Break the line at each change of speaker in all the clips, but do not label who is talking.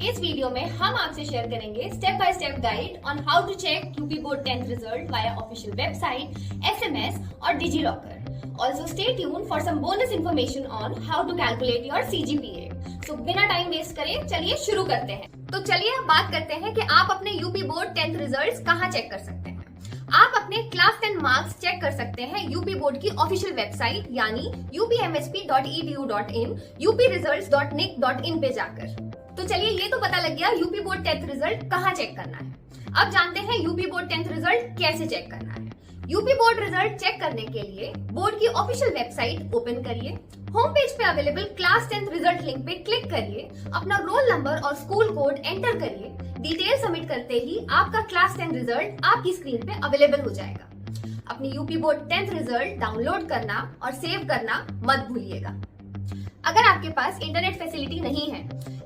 इस वीडियो में हम आपसे शेयर करेंगे step by step guide on how to check UP board 10th result via official website, SMS और DigiLocker. Also stay tune for some bonus information on how to calculate your CGPA. तो बिना time waste करे चलिए शुरू करते हैं। तो चलिए अब बात करते हैं कि आप अपने यूपी बोर्ड 10th रिजल्ट्स कहाँ चेक कर सकते हैं। आप अपने क्लास 10 मार्क्स चेक कर सकते हैं यूपी बोर्ड की ऑफिशियल वेबसाइट यानी upmsp.edu.in, upresults.nic.in पे जाकर। तो चलिए ये तो पता लग गया यूपी बोर्ड 10th रिजल्ट कहाँ चेक करना है। अब जानते हैं यूपी बोर्ड 10th रिजल्ट कैसे चेक करना है। यूपी बोर्ड रिजल्ट चेक करने के लिए बोर्ड की ऑफिशियल वेबसाइट ओपन करिए, होम पेज पे available class 10th result link पे क्लिक करिए, अपना रोल नंबर और स्कूल कोड एंटर करिए। डिटेल सबमिट करते ही आपका क्लास 10 रिजल्ट आपकी स्क्रीन पे अवेलेबल हो जाएगा। अपनी UP board 10th result download करना और सेव करना मत भूलिएगा। अगर आपके पास इंटरनेट फैसिलिटी नहीं है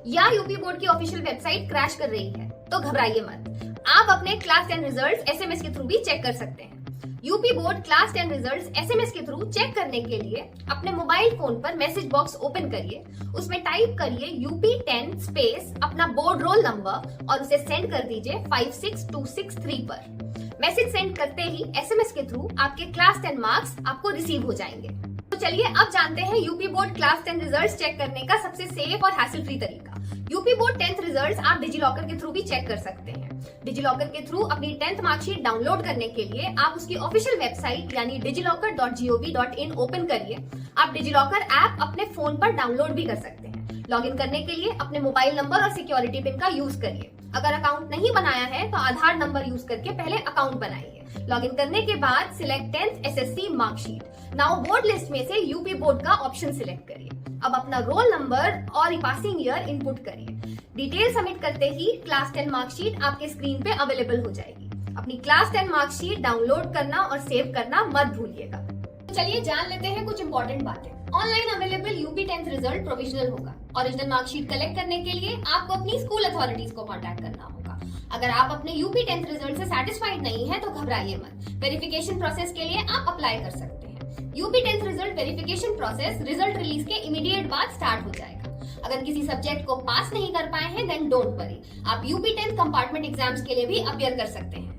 या यूपी बोर्ड की ऑफिशियल वेबसाइट क्रैश कर रही है तो घबराइए मत, आप अपने क्लास 10 रिजल्ट एसएमएस के थ्रू भी चेक कर सकते हैं। UP board class 10 results SMS के थ्रू चेक करने के लिए अपने मोबाइल फोन पर मैसेज बॉक्स ओपन करिए, उसमें टाइप करिए UP10 स्पेस अपना बोर्ड रोल नंबर और उसे सेंड कर दीजिए 56263 पर। मैसेज सेंड करते ही एसएमएस के थ्रू आपके क्लास 10 मार्क्स आपको रिसीव हो जाएंगे। तो चलिए अब जानते हैं UP board class 10 results check करने का सबसे सेफ और हैसल फ्री तरीका। यूपी बोर्ड 10th रिजल्ट्स आप डिजीलॉकर के थ्रू भी चेक कर सकते हैं। डिजीलॉकर के थ्रू अपनी 10th मार्कशीट डाउनलोड करने के लिए आप उसकी ऑफिशियल वेबसाइट यानी digillocker.gov.in ओपन करिए। आप डिजीलॉकर ऐप अपने फोन पर डाउनलोड भी कर सकते हैं। लॉगिन करने के लिए अपने मोबाइल नंबर और सिक्योरिटी पिन का यूज करिए। अगर अकाउंट नहीं बनाया है तो आधार नंबर यूज करके पहले अकाउंट बनाइए। लॉगिन करने के बाद select 10th SSC marksheet. Now board list में से यूपी बोर्ड का ऑप्शन सिलेक्ट करिए। अब अपना रोल नंबर और पासिंग ईयर इनपुट करिए। डिटेल सबमिट करते ही क्लास 10 मार्कशीट आपके स्क्रीन पे अवेलेबल हो जाएगी। अपनी क्लास 10 मार्कशीट डाउनलोड करना और सेव करना मत भूलिएगा। तो चलिए जान लेते हैं कुछ इंपॉर्टेंट बातें। Online available UP 10th result provisional होगा। ओरिजिनल मार्कशीट कलेक्ट करने के लिए आपको अपनी स्कूल अथॉरिटीज को कांटेक्ट करना होगा। अगर आप अपने यूपी 10th रिजल्ट से सैटिस्फाइड नहीं है तो घबराइए मत, वेरिफिकेशन प्रोसेस के लिए आप अप्लाई कर सकते हैं। UP 10th result verification process result release के इमीडिएट बाद स्टार्ट हो जाएगा। अगर किसी सब्जेक्ट को पास नहीं कर पाए हैं देन डोंट वरी, आप यूपी 10th कंपार्टमेंट एग्जाम्स के लिए भी अपियर कर सकते हैं।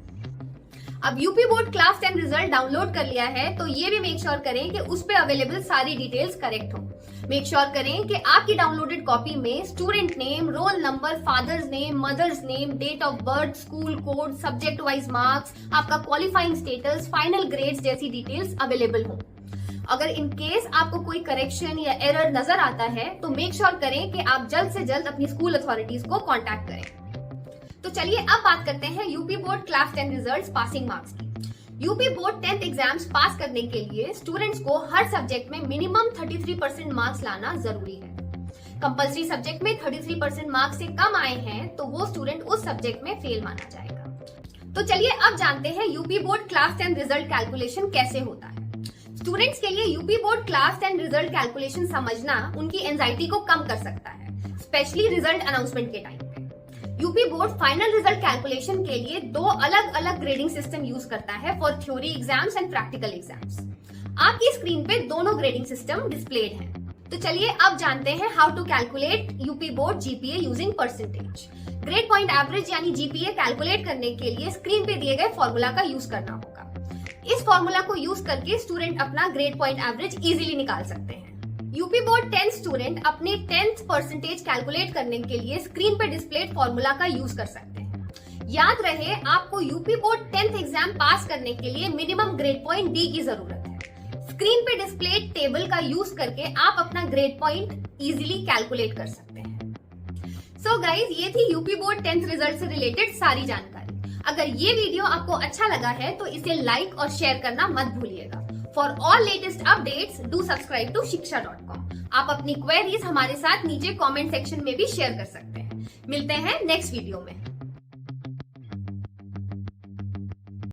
अब UP board class 10 result download कर लिया है तो ये भी मेक श्योर करें कि उस पे अवेलेबल सारी डिटेल्स करेक्ट हो। मेक श्योर करें कि आपकी डाउनलोडेड कॉपी में student name, roll number, father's name, mother's name, date of birth, school code, subject wise marks, आपका क्वालिफाइंग स्टेटस, फाइनल ग्रेड्स जैसी डिटेल्स अवेलेबल हो। अगर इन केस आपको कोई करेक्शन या एरर नजर आता है तो मेक श्योर करें कि आप जल्द से जल्द अपनी स्कूल अथॉरिटीज को कांटेक्ट करें। तो चलिए अब बात करते हैं UP board class 10 results passing marks की। यूपी बोर्ड 10th एग्जाम्स पास करने के लिए स्टूडेंट्स को हर सब्जेक्ट में मिनिमम 33% मार्क्स लाना जरूरी है। कंपल्सरी सब्जेक्ट में 33% मार्क्स से कम आए हैं तो वो स्टूडेंट उस सब्जेक्ट में फेल माना जाएगा। तो चलिए अब जानते हैं UP board class 10 result calculation कैसे होता है। स्टूडेंट्स के लिए UP board class 10 result calculation समझना उनकी एंजाइटी को कम कर सकता है, स्पेशली रिजल्ट अनाउंसमेंट के टाइम पे। UP board final result calculation के लिए दो अलग अलग ग्रेडिंग सिस्टम यूज करता है for theory exams and practical exams. आपकी स्क्रीन पे दोनों ग्रेडिंग सिस्टम डिस्प्लेड हैं। तो चलिए अब जानते हैं how to calculate UP board GPA using percentage. Grade point average यानी जीपीए कैलकुलेट करने के लिए स्क्रीन पे दिए गए फॉर्मूला का यूज करना होगा। इस फॉर्मूला को यूज करके स्टूडेंट अपना ग्रेड पॉइंट एवरेज इजीली निकाल सकते हैं। यूपी बोर्ड 10 स्टूडेंट अपने 10th परसेंटेज कैलकुलेट करने के लिए स्क्रीन पर डिस्प्लेड फॉर्मूला का यूज कर सकते हैं। याद रहे आपको यूपी बोर्ड 10th एग्जाम पास करने के लिए मिनिमम ग्रेड पॉइंट डी की जरूरत है। स्क्रीन पे डिस्प्लेड टेबल का यूज करके आप अपना ग्रेड पॉइंट इजीली कैलकुलेट कर सकते हैं। सो गाइज ये थी यूपी बोर्ड 10th रिजल्ट से रिलेटेड सारी जानकारी। अगर ये वीडियो आपको अच्छा लगा है तो इसे लाइक और शेयर करना मत भूलिएगा। For all latest updates do subscribe to shiksha.com। आप अपनी क्वेरीज हमारे साथ नीचे कमेंट सेक्शन में भी शेयर कर सकते हैं। मिलते हैं नेक्स्ट वीडियो में।